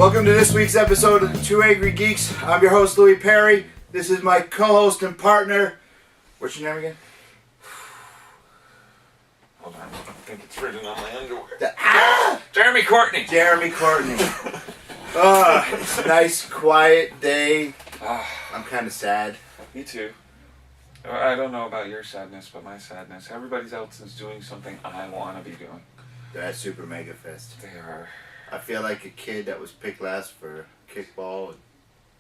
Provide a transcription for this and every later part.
Welcome to this week's episode of the Two Angry Geeks. I'm your host, Louis Perry. This is my co-host and partner. What's your name again? Hold on, I think it's written on my underwear. Jeremy Courtney. Jeremy Courtney. It's a nice, quiet day. I'm kind of sad. Me too. I don't know about your sadness, but my sadness. Everybody else is doing something I want to be doing. They're at Super Mega Fest. They are. I feel like a kid that was picked last for kickball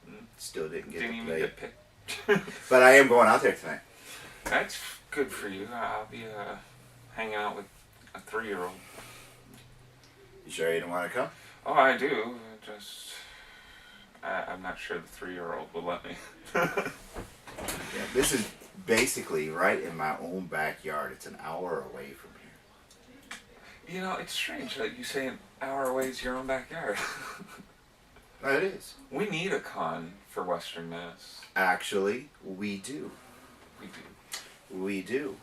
and still didn't get to Didn't play. even get picked. But I am going out there tonight. That's good for you. I'll be hanging out with a 3-year-old. You sure you don't want to come? Oh, I do. I'm not sure the 3-year-old will let me. Yeah, this is basically right in my own backyard. It's an hour away from here. You know, it's strange that you say an hour away is your own backyard. It is. We need a con for Western Mass. Actually, we do. We do. We do.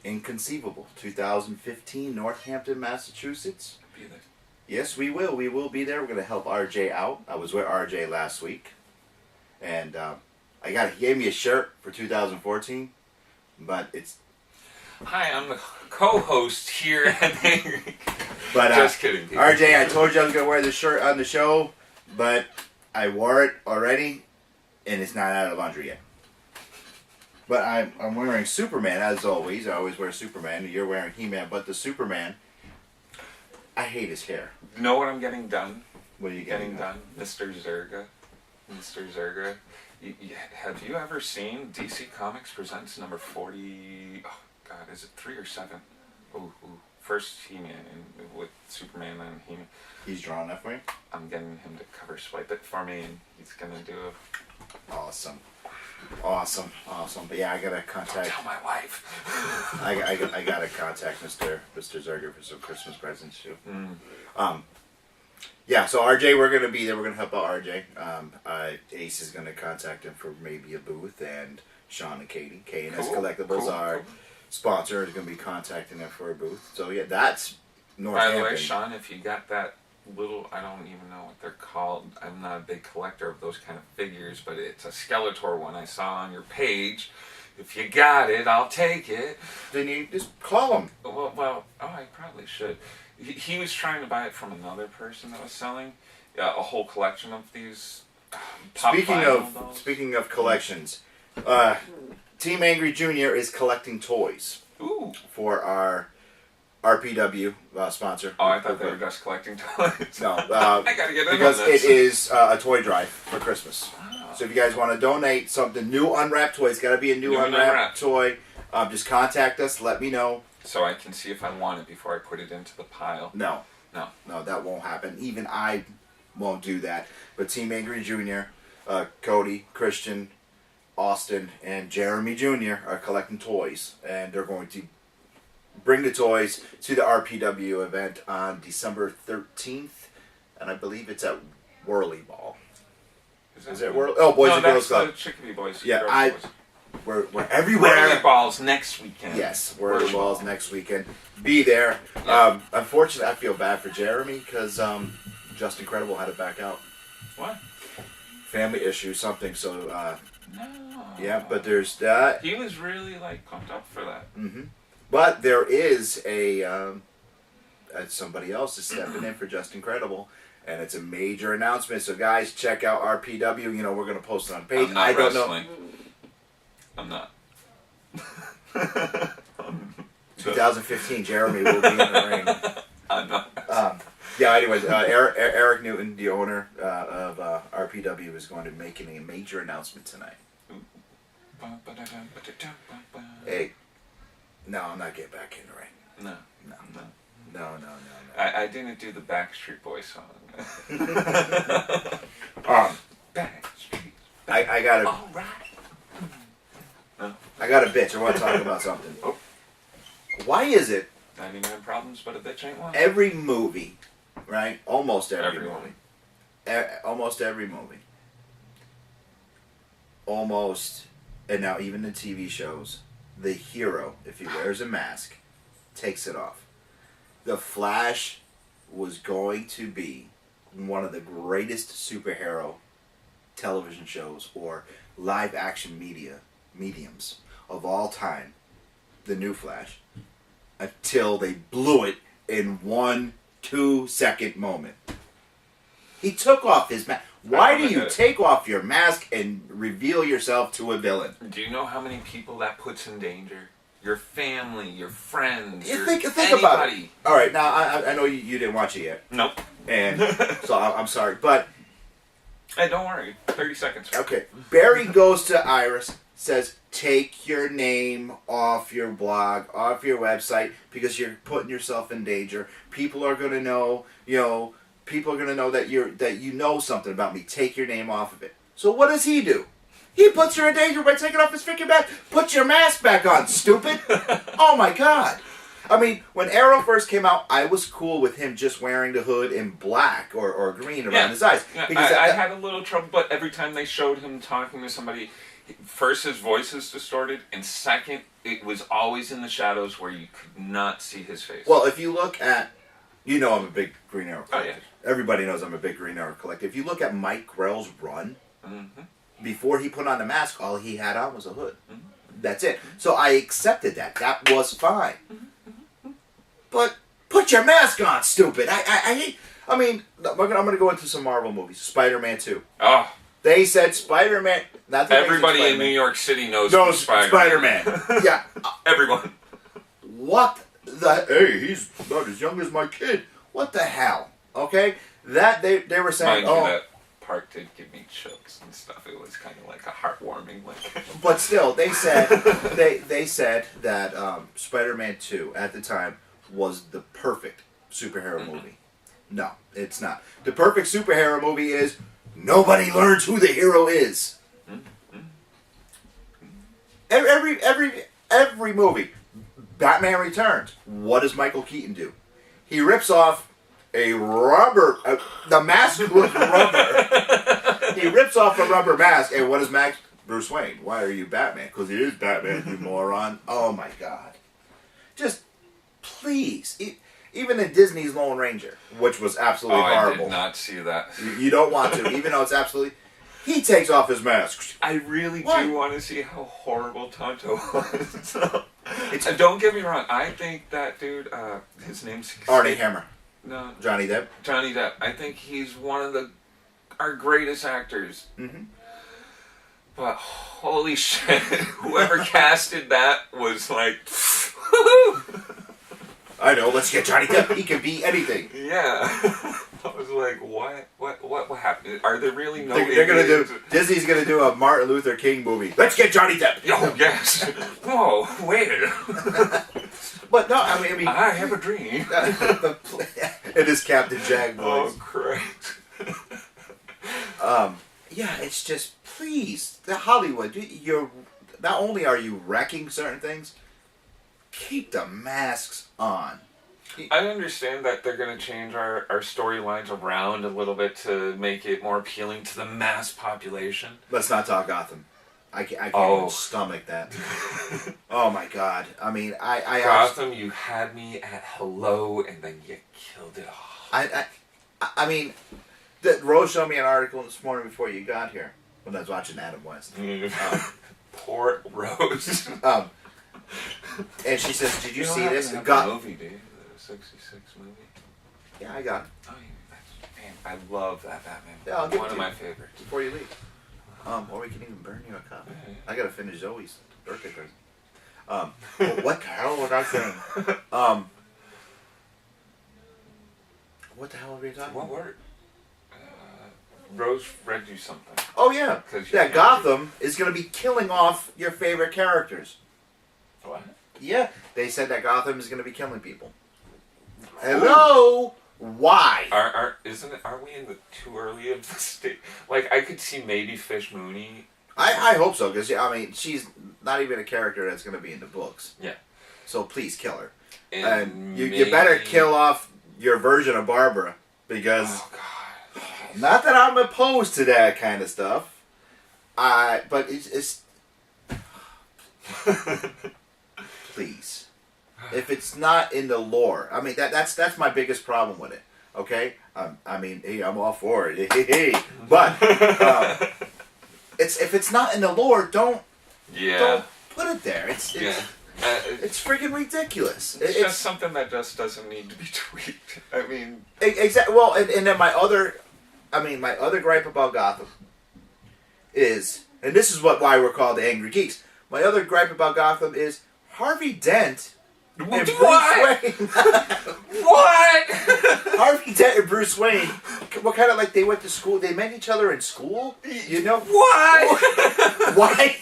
Inconceivable. 2015, Northampton, Massachusetts. Be there. Yes, we will. We will be there. We're going to help RJ out. I was with RJ last week. And he gave me a shirt for 2014. But it's... Hi, I'm the co-host here at But just kidding. People. RJ, I told you I was going to wear this shirt on the show. But I wore it already. And it's not out of laundry yet. But I'm wearing Superman, as always. I always wear Superman. You're wearing He-Man. But the Superman... I hate his hair. You know what I'm getting done? What are you getting done? Mr. Zerga. Mr. Zerga. Have you ever seen DC Comics Presents number 40... Oh, God, is it 3 or 7? Ooh. First He-Man with Superman and He-Man. He's drawing that for you? I'm getting him to cover swipe it for me, and he's going to do a... Awesome. But yeah, I gotta contact... Don't tell my wife. I gotta contact Mr. Zerger for some Christmas presents too. Yeah, so RJ, we're gonna be there. We're gonna help out RJ. Ace is gonna contact him for maybe a booth, and Sean and Katie, K&S Collectibles, our sponsor, is gonna be contacting them for a booth. So yeah, that's Northampton. By the way, Sean, if you got that little, I don't even know what they're called. I'm not a big collector of those kind of figures, but it's a Skeletor one I saw on your page. If you got it, I'll take it. Then you just call him. Well, I probably should. He was trying to buy it from another person that was selling a whole collection of these. Speaking of collections, Team Angry Jr. is collecting toys. Ooh. For our RPW sponsor. Oh, I thought they were just collecting toys. No, I gotta get in because on this. it is a toy drive for Christmas. Oh. So if you guys want to donate something, new unwrapped toy, it's got to be a new unwrapped toy. Just contact us. Let me know. So I can see if I want it before I put it into the pile. No, that won't happen. Even I won't do that. But Team Angry Jr., Cody, Christian, Austin, and Jeremy Jr. are collecting toys, and they're going to bring the toys to the RPW event on December 13th, and I believe it's at Whirly Ball. Is it Whirly? Oh, Boys and Girls Club. No, that's the Chickadee Boys. Yeah, we're everywhere. Whirly Balls next weekend. Yes, Whirly Balls next weekend. Be there. Yeah. Unfortunately, I feel bad for Jeremy because Just Incredible had to back out. What? Family issue, something. So, no. Yeah, but there's that. He was really pumped up for that. Mm-hmm. But there is somebody else is stepping in for Just Incredible, and it's a major announcement. So guys, check out RPW. You know, we're gonna post it on page. I don't know. I'm not. 2015, Jeremy will be in the ring. I'm not. Yeah. Anyways, Eric Newton, the owner of RPW, is going to be making a major announcement tonight. Hey. No, I'm not getting back in the ring. No. I didn't do the Backstreet Boys song. Backstreet. I got All right. No. I got a bitch. I want to talk about something. Oh. Why is it 99 problems, but a bitch ain't one? Every movie, right? Almost every Everyone. movie. Almost every movie. Almost, and now even the TV shows, the hero, if he wears a mask, takes it off. The Flash was going to be one of the greatest superhero television shows or live action mediums of all time, the new Flash, until they blew it in 1-2 second moment. He took off his mask. Why do you take off your mask and reveal yourself to a villain? Do you know how many people that puts in danger? Your family, your friends, Think anybody. about it. All right, now I know you didn't watch it yet. Nope. And so I'm sorry, but hey, don't worry. 30 seconds. okay. Barry goes to Iris, says, "Take your name off your blog, off your website, because you're putting yourself in danger. People are gonna know, people are gonna know that you know something about me. Take your name off of it." So what does he do? He puts her in danger by taking off his freaking mask. Put your mask back on, stupid! Oh my God! I mean, when Arrow first came out, I was cool with him just wearing the hood in black or green around his eyes. Yeah, Because I had a little trouble, but every time they showed him talking to somebody, first his voice is distorted, and second, it was always in the shadows where you could not see his face. well, if you look at, I'm a big Green Arrow collector. Oh, yeah. Everybody knows I'm a big Green Arrow collector. If you look at Mike Grell's run, Mm-hmm. before he put on the mask, all he had on was a hood. Mm-hmm. That's it. So I accepted that. That was fine. But put your mask on, stupid. I mean, I'm going to go into some Marvel movies. Spider-Man 2. Oh, They said Spider-Man. Not the everybody Amazing in New York City knows Spider-Man. Yeah. Everyone. What the? Hey, he's about as young as my kid. What the hell? Okay? That, they were saying, Mind you, that part did give me chills and stuff. It was kind of like a heartwarming, But still, they said they said that Spider-Man 2 at the time was the perfect superhero movie. No, it's not. The perfect superhero movie is nobody learns who the hero is. Every movie. Batman Returns. What does Michael Keaton do? He rips off a rubber. The mask was rubber. He rips off a rubber mask, and what does Bruce Wayne? Why are you Batman? Because he is Batman, you moron. Oh my God! Just please, even in Disney's Lone Ranger, which was absolutely horrible. I did not see that. You don't want to, even though it's absolutely. He takes off his mask. I really do want to see how horrible Tonto was. Don't get me wrong. I think that dude, his name's Arnie Hammer. No, Johnny Depp. Johnny Depp. I think he's one of our greatest actors. Mm-hmm. But holy shit, whoever casted that was like, woo-hoo! I know. Let's get Johnny Depp. He can be anything. Yeah. I was like, what happened? Are there really no? They're gonna do. Disney's gonna do a Martin Luther King movie. Let's get Johnny Depp. Oh yes. Whoa, wait. But no, I mean, I have a dream. It is Captain Jack voice. Oh, Christ. Yeah, it's just please, the Hollywood. You're not only are you wrecking certain things, keep the masks on. I understand that they're going to change our storylines around a little bit to make it more appealing to the mass population. Let's not talk Gotham. I can't even stomach that. Oh my God! I mean, I Gotham, you had me at hello, and then you killed it all. I mean, Rose showed me an article this morning before you got here when I was watching Adam West. Poor Rose. And she says, "Did you see have this?" to have the movie, dude. The '66 movie. Yeah, I got it. Oh, man, I love that Batman. Yeah, I'll give one it of to my you favorites. before you leave. Or we can even burn you a copy. Yeah. I gotta finish Zoe's birthday present. What the hell was I saying? What the hell were we talking What about? word? Rose read you something. Oh yeah, 'Cause you yeah. can't Gotham is gonna be killing off your favorite characters. What? Yeah, they said that Gotham is gonna be killing people. Hello, why? Aren't we in the too early of the state? Like, I could see maybe Fish Mooney. I hope so, because I mean she's not even a character that's gonna be in the books. Yeah. So please kill her, And you better kill off your version of Barbara, because Oh God. not that I'm opposed to that kind of stuff. But it's please. If it's not in the lore, I mean that's my biggest problem with it. Okay, I mean, hey, I'm all for it. Hey. But if it's not in the lore, don't put it there. It's freaking ridiculous. It's just something that just doesn't need to be tweaked. I mean, exactly. Well, and then my other gripe about Gotham is, and this is why we're called the Angry Geeks. My other gripe about Gotham is Harvey Dent and Bruce Wayne. What? Harvey Dent and Bruce Wayne. What kind of like they went to school? They met each other in school. You know what? Why?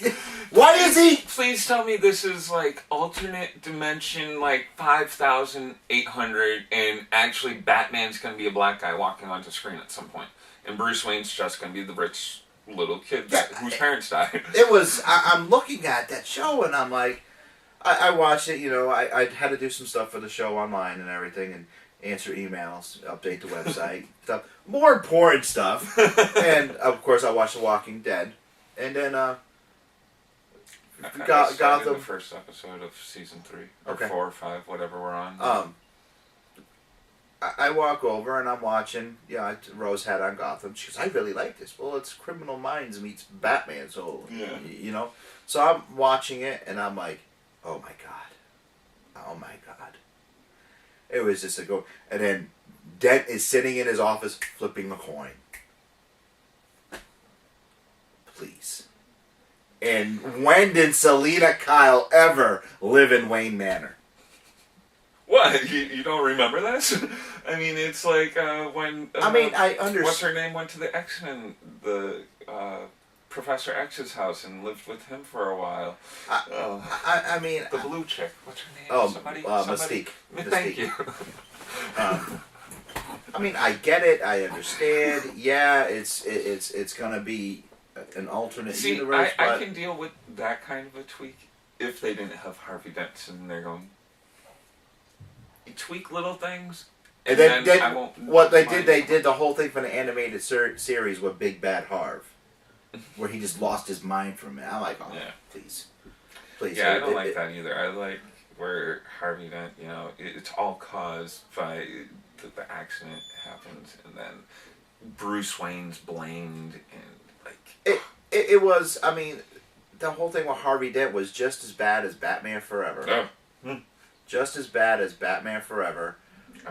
Why is he? Please tell me this is like alternate dimension, like 5,800, and actually Batman's gonna be a black guy walking onto screen at some point, and Bruce Wayne's just gonna be the rich little kid whose parents died. It was. I'm looking at that show and I'm like, I watched it. You know, I had to do some stuff for the show online and everything, and answer emails, update the website, stuff, more important stuff, and of course I watched The Walking Dead, and then Gotham. The first episode of season 3 or okay. 4 or 5, whatever we're on. I walk over and I'm watching. Yeah, Rose had on Gotham. She goes, "I really like this." Well, it's Criminal Minds meets Batman, so you know. So I'm watching it and I'm like, "Oh my god, oh my god!" It was just a go. And then Dent is sitting in his office flipping a coin. Please. And when did Selena Kyle ever live in Wayne Manor? What? You don't remember this? I mean, it's like when... I mean, I understand. What's her name went to the X-Men, the Professor X's house and lived with him for a while. I mean... The blue chick. What's her name? Oh, somebody? Mystique. Thank you. I mean, I get it. I understand. Yeah, it's gonna be an alternate universe. I but can deal with that kind of a tweak if they didn't have Harvey Dent sitting there going, you tweak little things, and then I won't. What they did the whole thing for the animated series with Big Bad Harv, where he just lost his mind from it. I'm like, oh, yeah. please. Yeah, I don't like that either. I like where Harvey Dent, you know, it's all caused by the accident happens, and then Bruce Wayne's blamed, and like it was. I mean, the whole thing with Harvey Dent was just as bad as Batman Forever. Oh. Just as bad as Batman Forever.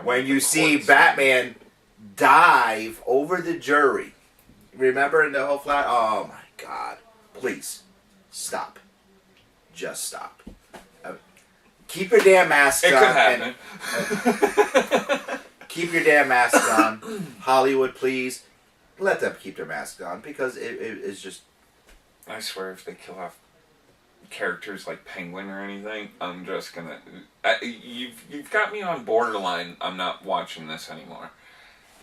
When you see Batman dive over the jury, remember in the whole flat? Oh my God! Please stop. Just stop. Keep your damn mask on. It could happen. Keep your damn mask on. Hollywood, please. Let them keep their mask on because it's just... I swear if they kill off characters like Penguin or anything, I'm just gonna... You've got me on borderline. I'm not watching this anymore.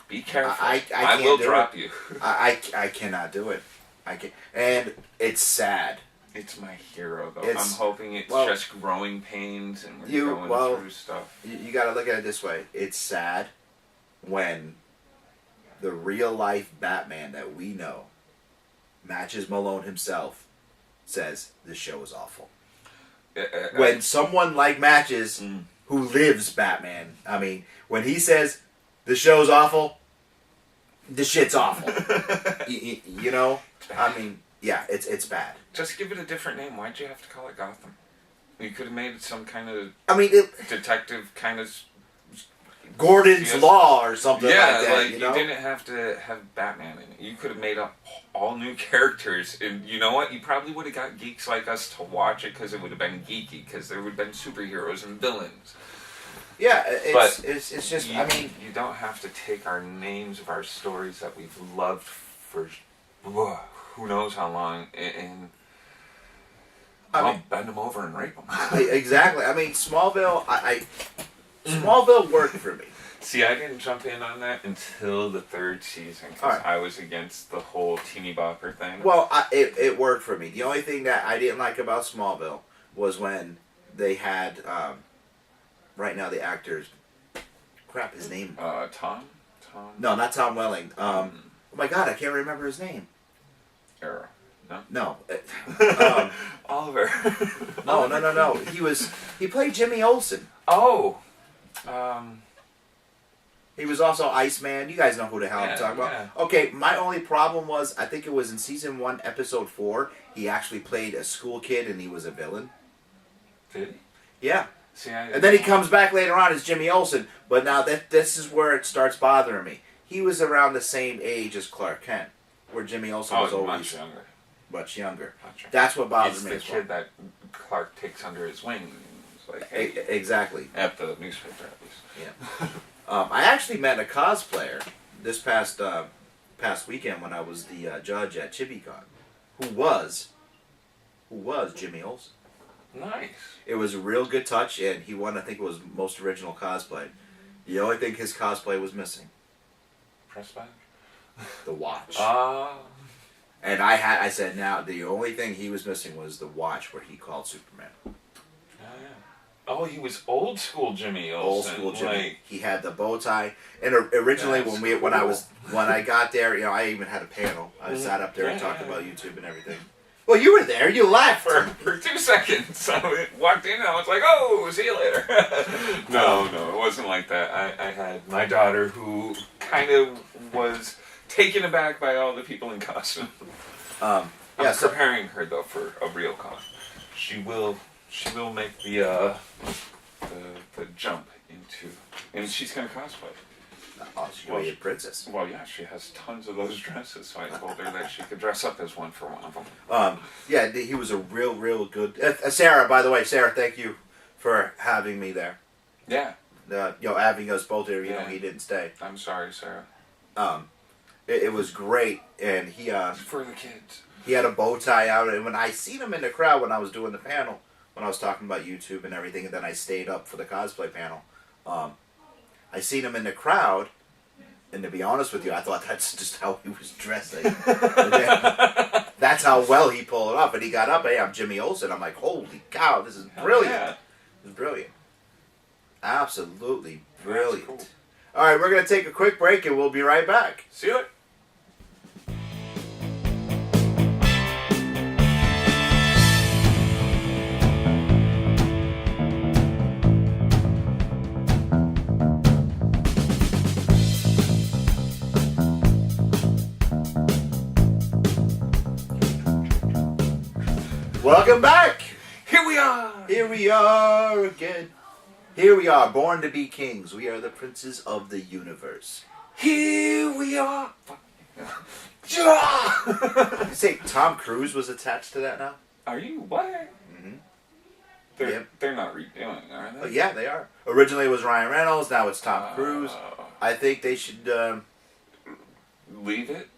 Be careful. I will drop you. I cannot do it. I can, and it's sad. It's my hero, though. I'm hoping it's just growing pains and we're going through stuff. You got to look at it this way. It's sad when the real-life Batman that we know, Matches Malone himself, says this show is awful. When someone like Matches, who lives Batman, I mean, when he says the show's awful, the shit's awful. You know? I mean... Yeah, it's bad. Just give it a different name. Why'd you have to call it Gotham? You could have made it some kind of detective kind of... Gordon's Law or something like that. Yeah, like you know? didn't have to have Batman in it. You could have made up all new characters. And you know what? You probably would have got geeks like us to watch it because it would have been geeky. Because there would have been superheroes and villains. Yeah, it's just... I mean... You don't have to take our names of our stories that we've loved for... who knows how long, and I'll bend them over and rape them. Exactly. I mean, Smallville, Smallville worked for me. See, I didn't jump in on that until the 3rd season, because I was against the whole teeny bopper thing. Well, it worked for me. The only thing that I didn't like about Smallville was when they had, right now the actor's, crap, his name. Tom? No, not Tom Welling. Oh my God, I can't remember his name. Arrow. No. Oliver. No. He played Jimmy Olsen. Oh. He was also Iceman. You guys know who the hell I'm talking about. Yeah. Okay, my only problem was, I think it was in season 1, episode 4, he actually played a school kid and he was a villain. Did he? Yeah. See, And then he comes back later on as Jimmy Olsen. But now this is where it starts bothering me. He was around the same age as Clark Kent, where Jimmy Olsen was always much younger. Much younger. Much younger. That's what bothers me. He's the kid that Clark takes under his wing. It's like, hey, exactly. at the newspaper, at least. Yeah. I actually met a cosplayer this past weekend when I was the judge at ChibiCon, who was Jimmy Olsen. Nice. It was a real good touch, and he won. I think it was most original cosplay. The only thing his cosplay was missing, Press badge? the watch. And I said, now the only thing he was missing was the watch where he called Superman. Oh, he was old school Jimmy Olsen. Old school Jimmy. Like, He had the bow tie, and originally That's when I got there, I even had a panel. I sat up there and talked yeah. about YouTube and everything. Well, you were there. You left for 2 seconds. I walked in and I was like, oh, see you later. No, it wasn't like that. I had my daughter who kind of was taken aback by all the people in costume. I'm preparing her, though, for a real con. She will make the jump into, and she's going to cosplay. Oh, she's going to be a princess. Well, yeah, she has tons of those dresses, so I told her that she could dress up as one for one of them. Yeah, he was a real good... Sarah, by the way, thank you for having me there. Yeah. Having us both there, Yeah. he didn't stay. I'm sorry, Sarah. It was great, and he... for the kids. He had a bow tie out, and when I seen him in the crowd when I was doing the panel, when I was talking about YouTube and everything, and then I stayed up for the cosplay panel, I seen him in the crowd, and to be honest with you, I thought that's just how he was dressing. That's how well he pulled it off. And he got up, hey, I'm Jimmy Olsen. I'm like, holy cow, this is brilliant. Yeah. This is brilliant. Absolutely brilliant. Cool. All right, we're going to take a quick break, and we'll be right back. See you. Welcome back. Here we are. Here we are again. Here we are, born to be kings. We are the princes of the universe. Here we are. You say Tom Cruise was attached to that now? Are you what? Mm-hmm. They're not redoing, are they? Yeah, they are. Originally it was Ryan Reynolds. Now it's Tom Cruise. I think they should leave it.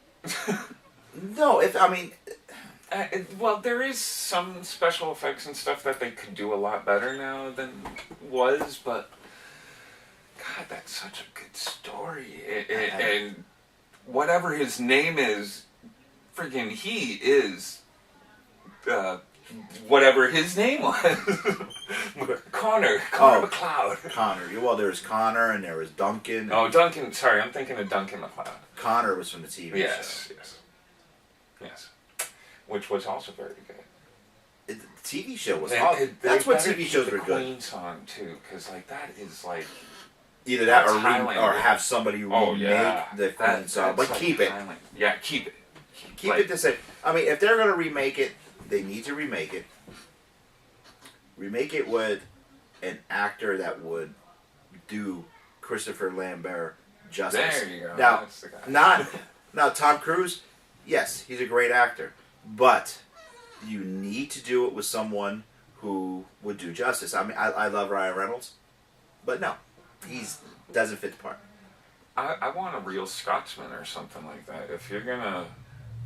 No, well, there is some special effects and stuff that they could do a lot better now than was, but God, that's such a good story. And whatever his name is, friggin' he is whatever his name was. Connor McLeod. Connor. Well, there's Connor and there was Duncan. Oh, Duncan. Sorry, I'm thinking of Duncan McLeod. Connor was from the TV show. Yes. Which was also very good. The TV show was awesome. That's what TV shows were good. Queen song too, because like that is like either that or have somebody remake the Queen song, but like keep it. Yeah, keep it. Keep it the same. I mean, if they're gonna remake it, they need to remake it. Remake it with an actor that would do Christopher Lambert justice. There you go. Now, that's the guy. now Tom Cruise. Yes, he's a great actor, but you need to do it with someone who would do justice. I mean, I love Ryan Reynolds, but no, he doesn't fit the part. I want a real Scotsman or something like that. If you're gonna,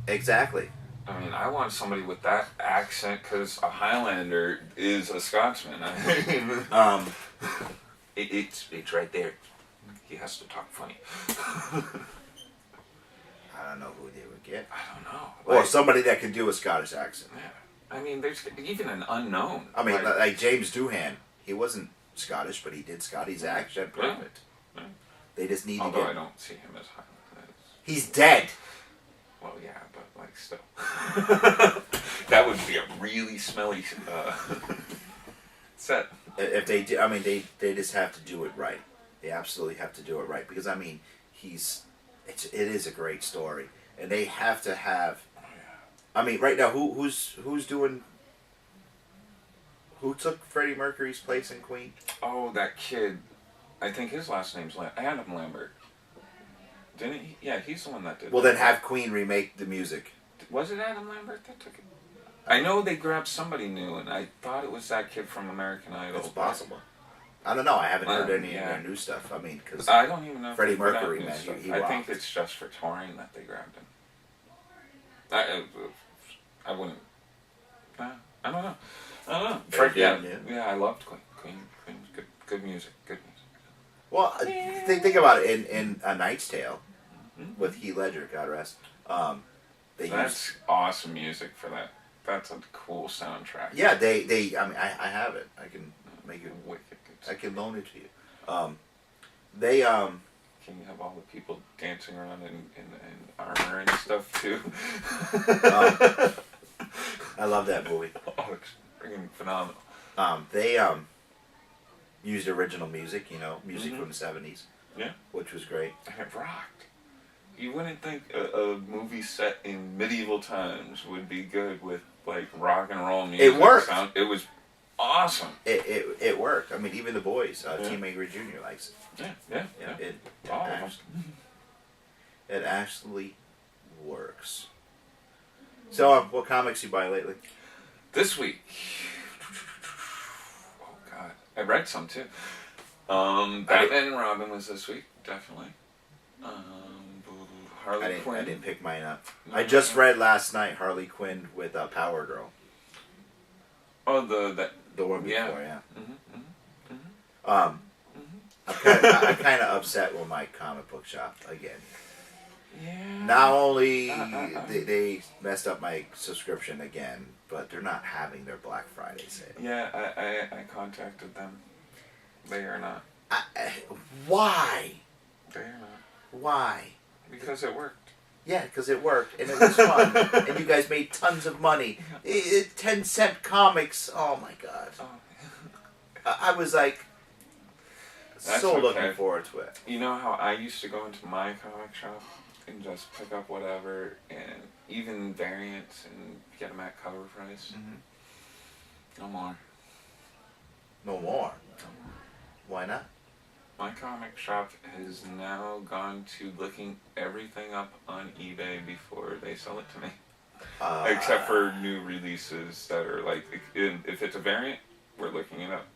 exactly. I mean, I want somebody with that accent because a Highlander is a Scotsman. I mean, it's right there. He has to talk funny. I don't know who they would get. I don't know. Or somebody that can do a Scottish accent. Yeah. I mean, there's even an unknown. I mean, like James Doohan. He wasn't Scottish, but he did Scotty's accent perfect. Yeah. They just need Although to I don't see him as Highlander. He's dead. Well, yeah, but like still. That would be a really smelly set. If they do, I mean, they just have to do it right. They absolutely have to do it right because I mean, it is a great story, and they have to have. I mean, right now, who's doing? Who took Freddie Mercury's place in Queen? Oh, that kid. I think his last name's Adam Lambert. Didn't he? Yeah, he's the one that did. Well, then have Queen remake the music. Was it Adam Lambert that took it? I know they grabbed somebody new, and I thought it was that kid from American Idol. It's possible. I don't know. I haven't heard any of yeah. their new stuff. I mean, because I don't even know. If Freddie they put out Mercury, new man, stuff. he I rocked. think it's just for touring that they grabbed him. I wouldn't. I don't know. I don't know. Yeah, I loved Queen. Queen was good music. Good music. Well, think about it. In A Knight's Tale, with Heath Ledger, God rest. That's awesome music for that. That's a cool soundtrack. Yeah, they. I mean, I have it. I can make it. Wicked good. I can loan it to you. They. Can you have all the people dancing around in armor and stuff too? I love that movie. Oh, it's freaking phenomenal. They used original music, music from the 70s. Yeah. Which was great. And it rocked. You wouldn't think a movie set in medieval times would be good with like rock and roll music. It worked. It was awesome. It worked. I mean, even the boys, Team Angry Jr. likes it. Yeah. It actually works. So, what comics you buy lately? This week. Oh God, I read some too. Batman and Robin was this week, definitely. Harley Quinn. I didn't pick mine up. No, I just read last night Harley Quinn with Power Girl. Oh, the one before, yeah. Mm-hmm. I'm kind of upset with my comic book shop again. Yeah. Not only they messed up my subscription again, but they're not having their Black Friday sale. Yeah, I contacted them. They are not. Why? They are not. Why? Because it worked. Yeah, because it worked and it was fun, and you guys made tons of money. 10-cent comics. Oh my God. Oh. I was like. That's so okay. Looking forward to it. You know how I used to go into my comic shop and just pick up whatever, and even variants, and get them at cover price? Mm-hmm. No more. No more? Why not? My comic shop has now gone to looking everything up on eBay before they sell it to me. Except for new releases that are like, if it's a variant, we're looking it up.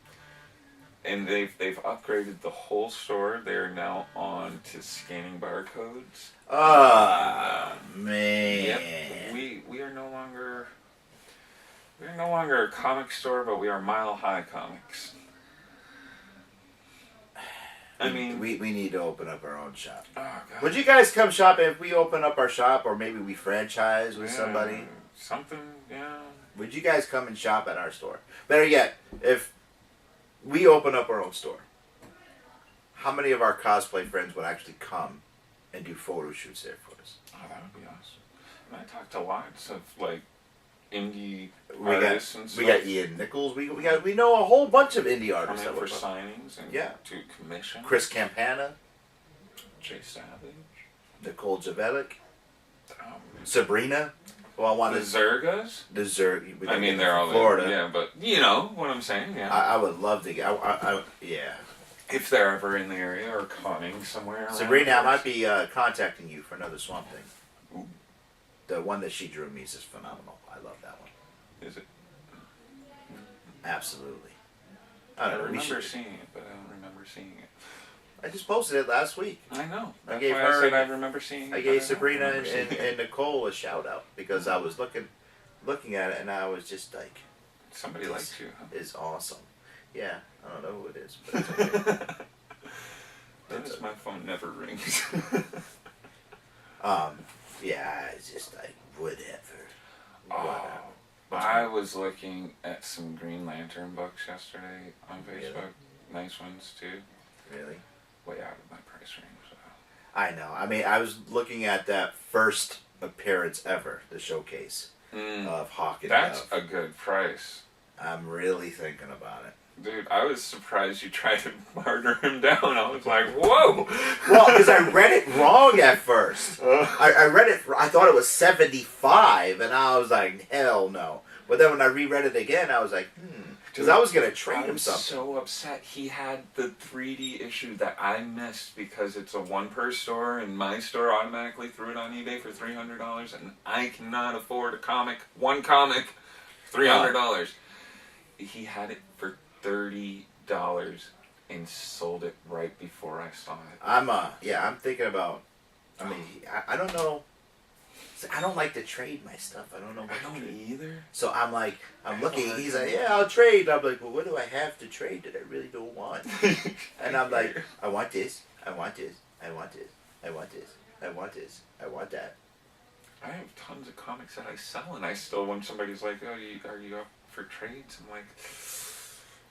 And they've upgraded the whole store. They're now on to scanning barcodes. Man. Yep. We are no longer a comic store, but we are Mile High Comics. I mean, we need to open up our own shop. Oh God. Would you guys come shop if we open up our shop, or maybe we franchise with somebody? Something, yeah. Would you guys come and shop at our store? Better yet, if we open up our own store, how many of our cosplay friends would actually come and do photo shoots there for us? Oh, that would be awesome. And I talked to lots of like indie artists and stuff. We got Ian Nichols. We know a whole bunch of indie artists that for work signings and to commission. Chris Campana, Jay Savage, Nicole Javelic, Sabrina. Well, I want the Zergas. The Zerg. I mean, they're all Florida. In, yeah, but you know what I'm saying. Yeah. I would love to get. Yeah. If they're ever in the area or coming somewhere. Sabrina, I might be contacting you for another Swamp Thing. Ooh. The one that she drew me is just phenomenal. I love that one. Is it? Absolutely. I remember seeing it, but I don't remember seeing it. I just posted it last week. I know. I gave her. I said I remember seeing it. I gave Sabrina and Nicole a shout out because I was looking at it and I was just like, somebody likes you. Huh? Is awesome. Yeah, I don't know who it is, but it's okay. Notice my phone never rings. Yeah, it's just like whatever. I was looking at some Green Lantern books yesterday on Facebook. Really? Nice ones too. Really? Way out of my price range. So. I know. I mean, I was looking at that first appearance ever, the showcase of Hawk and That's Dove. a good price. I'm really thinking about it. Dude, I was surprised you tried to murder him down. I was like, whoa! Well, because I read it wrong at first. I read it, I thought it was 75, and I was like, hell no. But then when I reread it again, I was like, because I was going to trade him something. I was so upset. He had the 3D issue that I missed because it's a one-per store, and my store automatically threw it on eBay for $300, and I cannot afford a comic, one comic, $300. He had it for $30 and sold it right before I saw it. I'm thinking about, I mean, I don't know. I don't like to trade my stuff. I don't know what I don't either. So I'm looking, he's like, yeah, I'll trade. I'm like, well, what do I have to trade that I really don't want? And I'm like, I want this, I want this, I want this, I want this, I want this, I want that. I have tons of comics that I sell, and I still, when somebody's like, oh, are you up for trades? I'm like...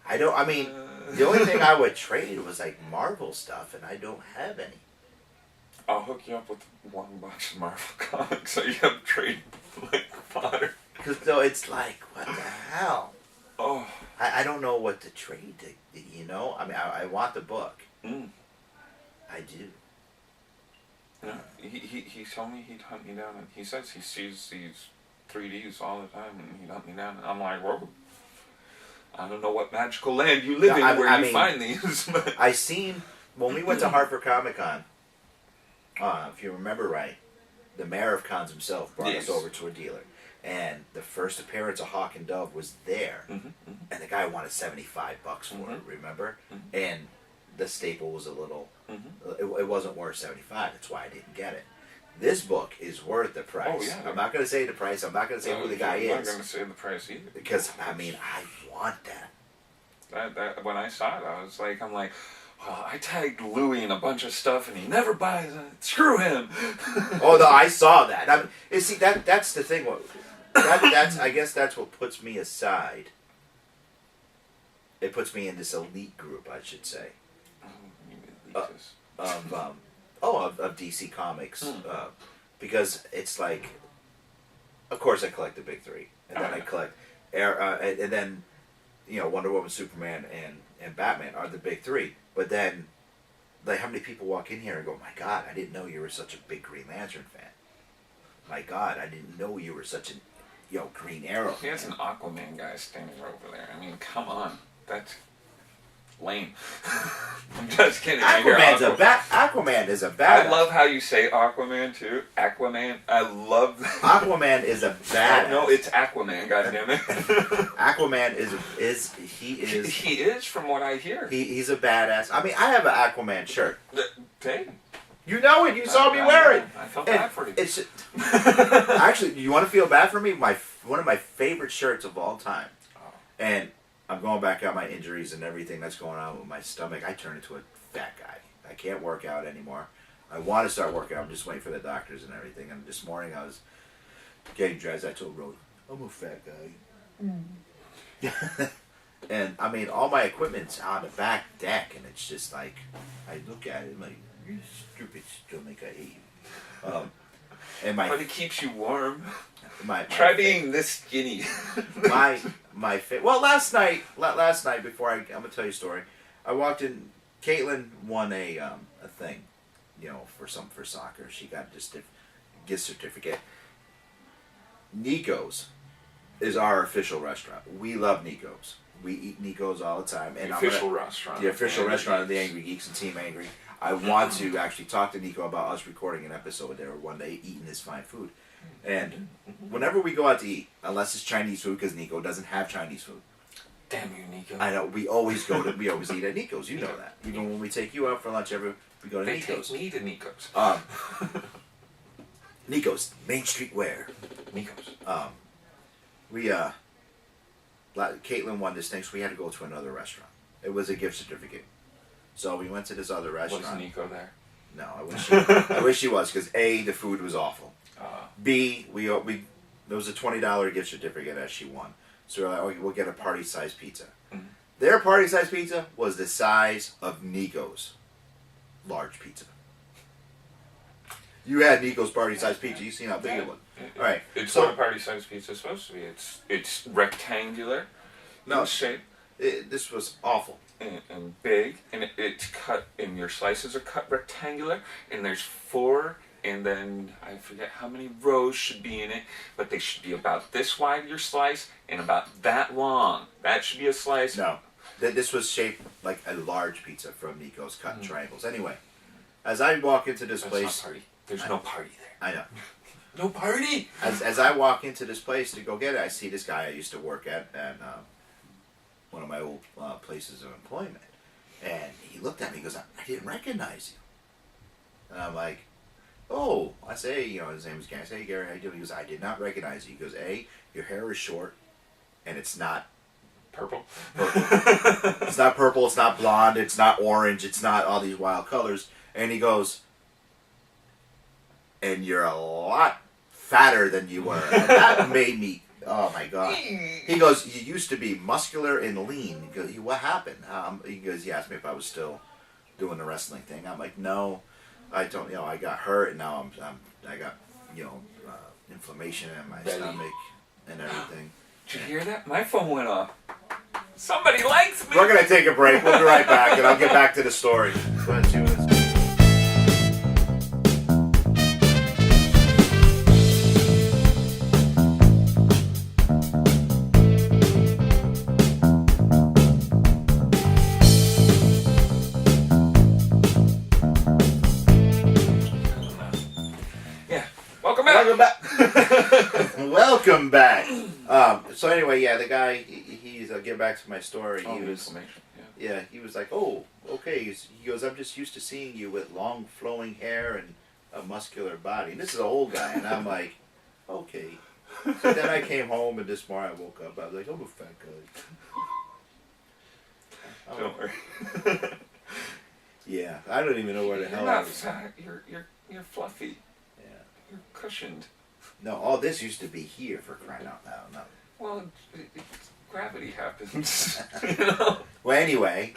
the only thing I would trade was like Marvel stuff, and I don't have any. I'll hook you up with one bunch of Marvel comics so you have trade like fodder. Because though it's like, what the hell? Oh. I don't know what to trade, you know? I mean, I want the book. I do. Yeah, he told me he'd hunt me down, and he says he sees these 3Ds all the time, and he'd hunt me down, and I'm like, whoa. I don't know what magical land you live in where you find these. I seen, when we went to Hartford Comic Con, if you remember right, the mayor of Cons himself brought us over to a dealer. And the first appearance of Hawk and Dove was there. And the guy wanted $75 for it, remember? And the staple was a little, it wasn't worth $75. That's why I didn't get it. This book is worth the price. Oh, yeah. I'm not going to say the price. I'm not going to say who the guy is. I'm not going to say the price either. Because, I mean, I want that. That when I saw it, I'm like, well, I tagged Louis in a bunch of stuff, and he never buys it. Screw him. Oh no, I saw that. I mean, you see, that's the thing. I guess that's what puts me aside. It puts me in this elite group, I should say. Of DC Comics, because it's like, of course, I collect the big three, and then I collect, and then, you know, Wonder Woman, Superman, and Batman are the big three. But then, like, how many people walk in here and go, my God, I didn't know you were such a big Green Lantern fan. My God, I didn't know you were such an, Green Arrow fan. There's an Aquaman guy standing over there. I mean, come on. That's lame. I'm just kidding. Aquaman is a badass. I love how you say Aquaman, too. Aquaman. I love that. Aquaman is a badass. No, it's Aquaman, goddammit. Aquaman is He is, from what I hear. He's a badass. I mean, I have an Aquaman shirt. Dang. You know it. You saw me wear it. I felt bad for you. It's actually, you want to feel bad for me? One of my favorite shirts of all time. And I'm going back on my injuries and everything that's going on with my stomach. I turned into a fat guy. I can't work out anymore. I want to start working out. I'm just waiting for the doctors and everything. And this morning I was getting dressed. I told Rose, I'm a fat guy. And I mean, all my equipment's on the back deck, and it's just like, I look at it, I'm like, you stupid stomach, I hate you. But it keeps you warm. Try being this skinny. Well, last night before I'm gonna tell you a story, I walked in. Caitlin won a thing, for soccer. She got just a gift certificate. Nico's is our official restaurant. We love Nico's. We eat Nico's all the time. And the official restaurant of the Angrygeeks and Team Angry. I want to actually talk to Nico about us recording an episode there one day, eating this fine food. And whenever we go out to eat, unless it's Chinese food, because Nico doesn't have Chinese food. Damn you, Nico. I know. We always eat at Nico's. You know that. Even when we take you out for lunch, we go to Nico's. They take me to Nico's. Nico's, Main Street Wear. Nico's. Caitlin won this thing, so we had to go to another restaurant. It was a gift certificate. So we went to this other restaurant. Was Nico there? No, I wish he was, because A, the food was awful. B, there was a $20 gift certificate that she won. So we're like, okay, we'll get a party-sized pizza. Mm-hmm. Their party-sized pizza was the size of Nico's large pizza. You had Nico's party-sized pizza. You seen how big it was. All right. It's what a party-sized pizza is supposed to be. It's rectangular in shape. This was awful. And big, and it's cut, and your slices are cut rectangular, and there's 4, and then I forget how many rows should be in it, but they should be about this wide, your slice, and about that long. That should be a slice. No, this was shaped like a large pizza from Nico's, cut in triangles. Anyway, as I walk into this place, not party. There's no party there. I know. No party. As I walk into this place to go get it, I see this guy I used to work at one of my old places of employment, and he looked at me. He goes, "I didn't recognize you," and I'm like, "Oh," I say, his name is Gary. I say, "Hey, Gary, how you doing?" He goes, "I did not recognize you." He goes, "A, your hair is short, and it's not purple. It's not purple. It's not blonde. It's not orange. It's not all these wild colors." And he goes, "And you're a lot fatter than you were." And that made me, oh my God. He goes, "You used to be muscular and lean." He goes, "What happened?" He asked me if I was still doing the wrestling thing. I'm like, "No, I don't. I got hurt, and now I got inflammation in my stomach and everything." Did you hear that? My phone went off. Somebody likes me. We're gonna take a break. We'll be right back, and I'll get back to the story. Go ahead, 2 minutes. Welcome back. Welcome back. So anyway, the guy, he's. I'll get back to my story. Oh, he was. inflammation. Yeah, he was like, "Oh, okay." He goes, "I'm just used to seeing you with long flowing hair and a muscular body." And this is an old guy, and I'm like, "Okay." So then I came home, and this morning I woke up. I was like, "I'm a fat guy." Don't worry. Yeah, I don't even know where the You're hell I not was. fat. You're fluffy. Yeah. You're cushioned. No, all this used to be here for crying out loud. No. Well, gravity happens. Well, anyway,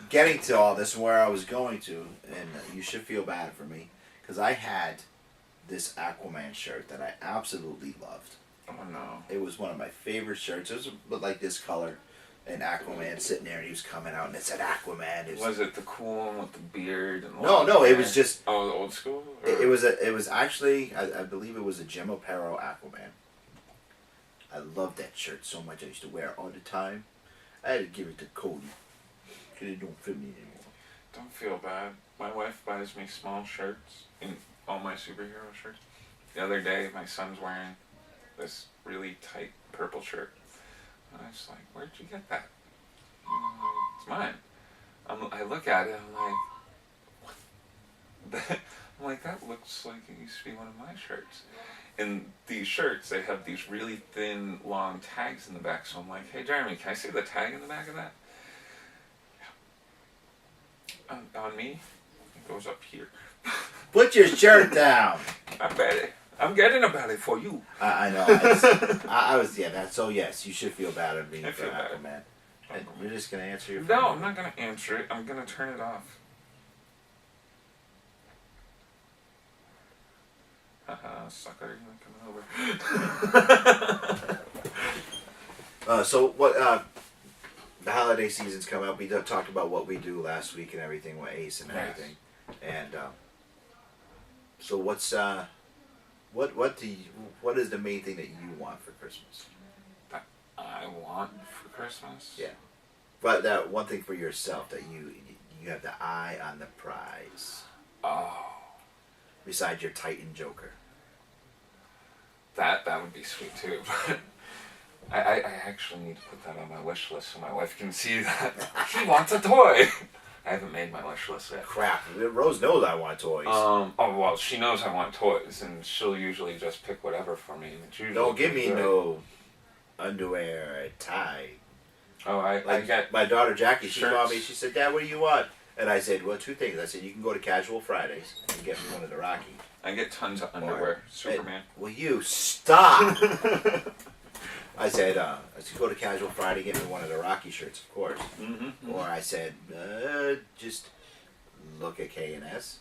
getting to all this and where I was going to, and you should feel bad for me, because I had this Aquaman shirt that I absolutely loved. Oh no! It was one of my favorite shirts. It was like this color, and Aquaman sitting there, and he was coming out, and it said Aquaman. Was it the cool one with the beard? And no, it was just. Oh, the old school. It was actually, I believe it was a Jim Aparo Aquaman. I loved that shirt so much. I used to wear it all the time. I had to give it to Cody because it don't fit me anymore. Don't feel bad. My wife buys me small shirts in all my superhero shirts. The other day, my son's wearing this really tight purple shirt. And I was like, "Where'd you get that?" It's mine. I look at it, I'm like, what? I'm like, that looks like it used to be one of my shirts. And these shirts, they have these really thin, long tags in the back. So I'm like, "Hey, Jeremy, can I see the tag in the back of that?" On me, it goes up here. Put your shirt down. I'm getting a belly for you. I know. I was, so yes, you should feel bad at me for Aquaman. And you're just going to answer your phone? No, I'm not going to answer it. I'm going to turn it off. Haha, sucker, you're coming over. So what, the holiday season's come up. We talked about what we do last week and everything with Ace and everything. And, so what's, what is the main thing that you want for Christmas? That I want for Christmas? Yeah. But that one thing for yourself that you have the eye on the prize. Oh. Besides your Titan Joker. That would be sweet too. But I actually need to put that on my wish list so my wife can see that she wants a toy. I haven't made my wish list yet. Crap. Rose knows I want toys. Oh well, she knows I want toys, and she'll usually just pick whatever for me. And it's usually don't give me good. no underwear or a tie. Oh, I get my daughter Jackie. She shirts. called me. She said, "Dad, what do you want?" And I said, "Well, 2 things." I said, "You can go to Casual Fridays and get me one of the Rocky." I get tons of underwear. Superman. Will you stop? I said, go to Casual Friday, get me one of the Rocky shirts, of course. Mm-hmm. Or I said, just look at K&S,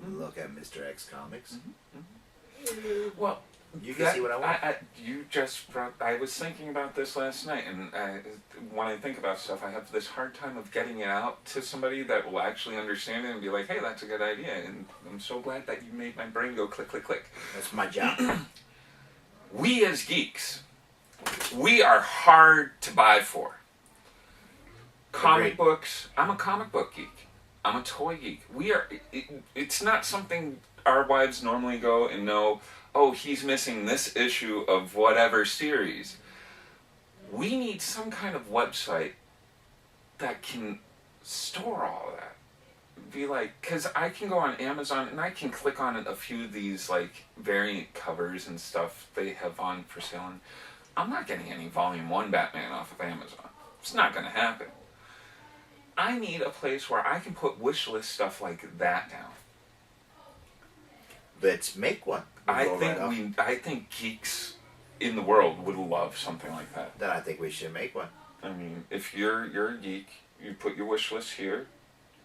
look at Mr. X Comics. Well, You can see what I want. You just brought. I was thinking about this last night, and when I think about stuff, I have this hard time of getting it out to somebody that will actually understand it and be like, "Hey, that's a good idea." And I'm so glad that you made my brain go click, click, click. That's my job. We as geeks, we are hard to buy for. Comic Agreed. books. I'm a comic book geek. I'm a toy geek. We are. It's not something our wives normally go and know. Oh, he's missing this issue of whatever series. We need some kind of website that can store all of that. Be like, because I can go on Amazon and I can click on a few of these like variant covers and stuff they have on for sale. And I'm not getting any Volume 1 Batman off of Amazon. It's not going to happen. I need a place where I can put wish list stuff like that down. Let's make one. I think geeks in the world would love something like that. Then I think we should make one. I mean, if you're a geek, you put your wish list here,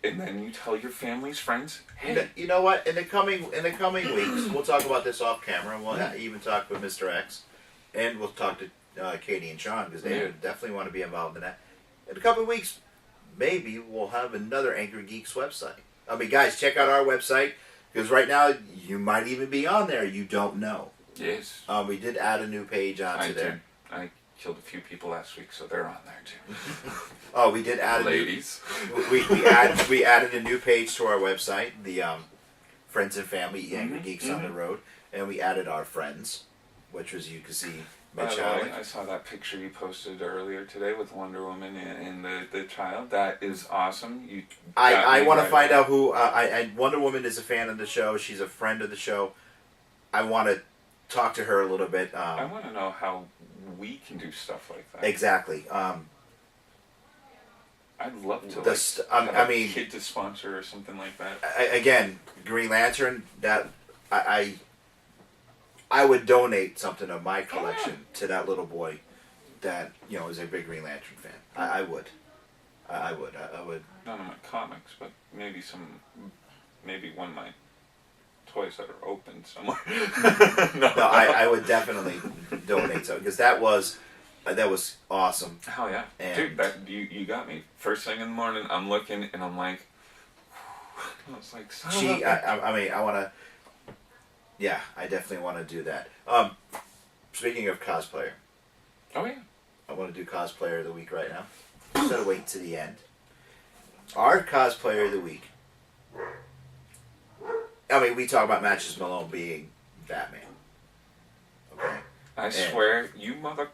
and then you tell your family's friends, hey. You know what? In the coming weeks, we'll talk about this off camera. We'll even talk with Mr. X, and we'll talk to Katie and Sean because they would definitely want to be involved in that. In a couple of weeks, maybe we'll have another Angrygeeks website. I mean, guys, check out our website. Because right now, you might even be on there. You don't know. Yes. We did add a new page onto there. I killed a few people last week, so they're on there too. Oh, we did add ladies. We added a new page to our website, the Friends and Family Angrygeeks on the Road, and we added our friends, which was you can see. I saw that picture you posted earlier today with Wonder Woman and the child. That is awesome. I want to find out who. Wonder Woman is a fan of the show. She's a friend of the show. I want to talk to her a little bit. I want to know how we can do stuff like that. Exactly. I'd love to have a kid to sponsor or something like that. Again, Green Lantern. That I would donate something of my collection to that little boy that, is a big Green Lantern fan. I would. I would. None of my comics, but maybe one of my toys that are open somewhere. No, I would definitely donate some because that was awesome. Hell yeah. And dude, you got me. First thing in the morning, I'm looking and I'm like, I was like, I want to. Yeah, I definitely want to do that. Speaking of cosplayer. Oh, yeah. I want to do cosplayer of the week right now. Instead of wait to the end. Our cosplayer of the week. I mean, we talk about Matches Malone being Batman. Okay? I swear, you mother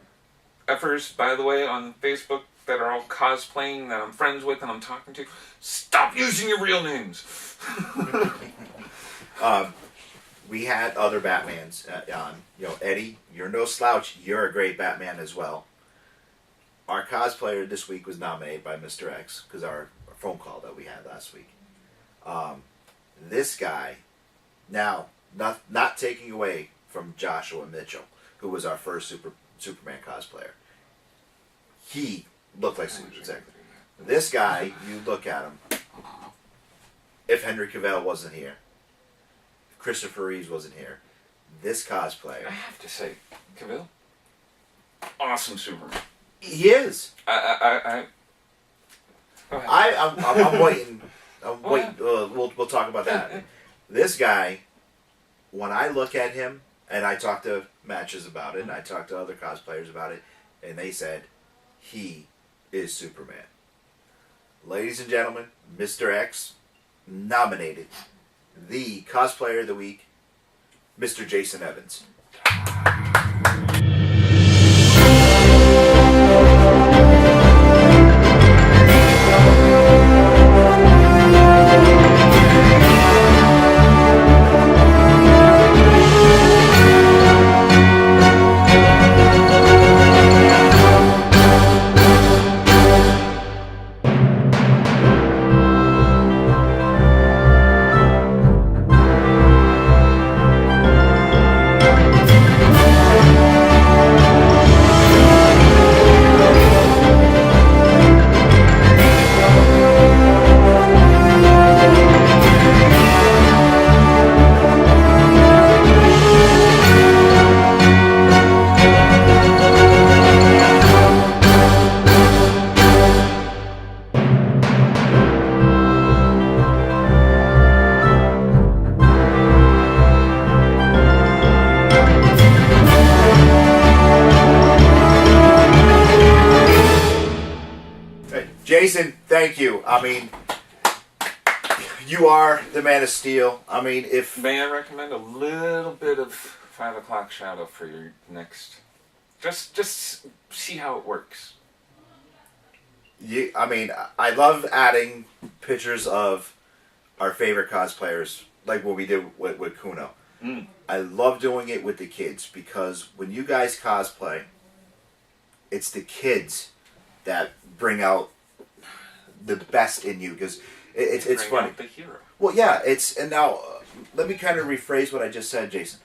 effers, by the way, on Facebook that are all cosplaying that I'm friends with and I'm talking to, stop using your real names! We had other Batmans on. Eddie, you're no slouch. You're a great Batman as well. Our cosplayer this week was nominated by Mr. X because our phone call that we had last week. This guy, now, not taking away from Joshua Mitchell, who was our first Superman cosplayer. He looked like Superman. Exactly. This guy, you look at him. If Henry Cavill wasn't here, Christopher Reeves wasn't here, this cosplayer. I have to say, Cavill, awesome Superman. He is. I'm waiting. I'm waiting. We'll talk about that. This guy, when I look at him, and I talked to Matches about it, and I talked to other cosplayers about it, and they said, he is Superman. Ladies and gentlemen, Mr. X nominated the cosplayer of the week, Mr. Jason Evans. Jason, thank you. I mean, you are the Man of Steel. I mean, if May I recommend a little bit of 5 o'clock shadow for your next? Just see how it works. I mean, I love adding pictures of our favorite cosplayers, like what we did with Kuno. Mm. I love doing it with the kids because when you guys cosplay, it's the kids that bring out the best in you because it's Bring funny. out the hero. Well, yeah, and now let me kind of rephrase what I just said, Jason.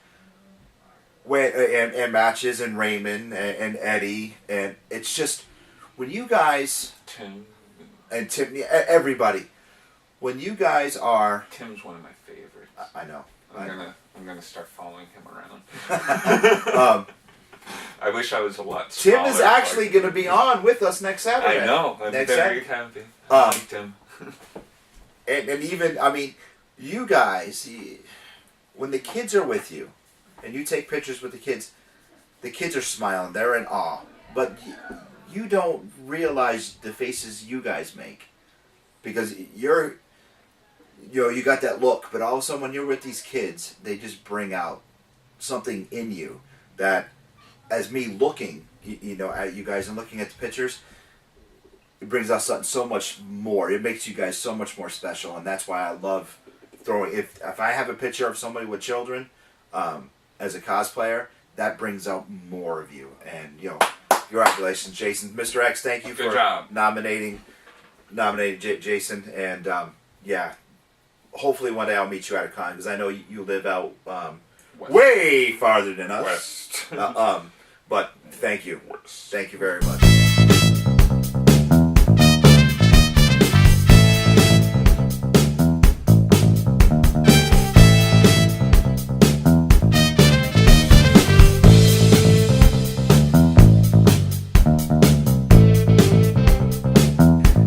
When and matches and Raymond and Eddie and it's just when you guys Tim. and Tim, everybody, when you guys are, Tim's one of my favorites. I know. I'm gonna start following him around. I wish I was a lot smaller. Tim is actually going to be on with us next Saturday. I know. I'm next very Saturday. happy. I like Tim. And even, I mean, you guys, when the kids are with you, and you take pictures with the kids are smiling, they're in awe. But you don't realize the faces you guys make. Because you got that look, but all of a sudden when you're with these kids, they just bring out something in you that, as me looking, at you guys and looking at the pictures, it brings out something so much more. It makes you guys so much more special, and that's why I love throwing. If I have a picture of somebody with children, as a cosplayer, that brings out more of you. And congratulations, Jason, Mr. X. Thank you Good for job. nominating Jason, and hopefully one day I'll meet you at a con because I know you live out West. way farther than us. West. But thank you. West. Thank you very much.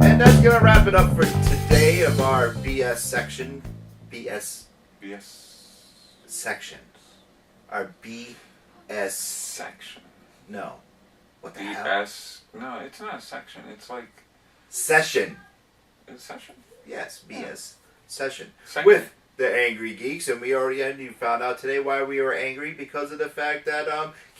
And that's going to wrap it up for today of our BS section. BS section. Our BS Section. No. What the hell? BS. No, it's not a section. It's like Session. a session. Yes, BS session. Segment. With the Angry Geeks, and we already you found out today why we were angry because of the fact that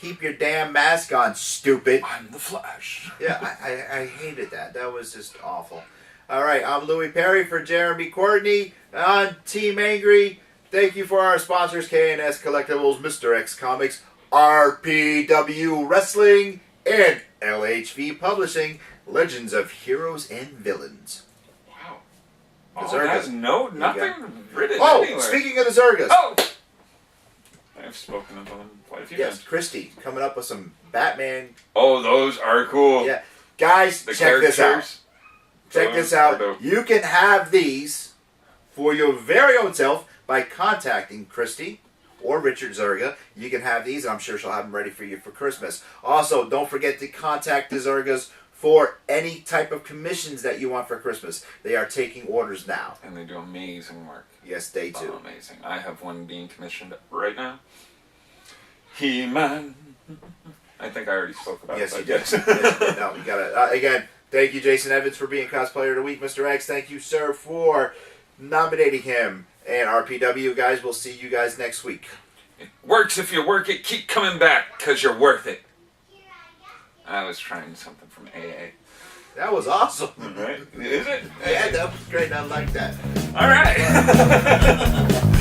keep your damn mask on, stupid. I'm the Flash. Yeah, I hated that. That was just awful. All right, I'm Louis Perry for Jeremy Courtney on Team Angry. Thank you for our sponsors, K&S Collectibles, Mr. X Comics, RPW Wrestling, and LHV Publishing, Legends of Heroes and Villains. Wow. The Oh, Zergas. that's nothing written Oh, anywhere. speaking of the Zergas. Oh! I've spoken of them quite a few Yes, times. Christy coming up with some Batman. Oh, those are cool. Yeah, guys, The check this out. characters. Check Those this out. are dope. You can have these for your very own self by contacting Christy or Richard Zerga. You can have these, and I'm sure she'll have them ready for you for Christmas. Also, don't forget to contact the Zergas for any type of commissions that you want for Christmas. They are taking orders now. And they do amazing work. Yes, they do. Oh, amazing. I have one being commissioned right now. He-Man. I think I already spoke about Yes, it. you but did. Yes, you did. No, you got it. Again, thank you, Jason Evans, for being Cosplayer of the Week. Mr. X, thank you, sir, for nominating him. And RPW, guys, we'll see you guys next week. It works if you work it. Keep coming back, because you're worth it. I was trying something from AA. That was awesome. Right? Is it? Yeah, that was great. I like that. All right.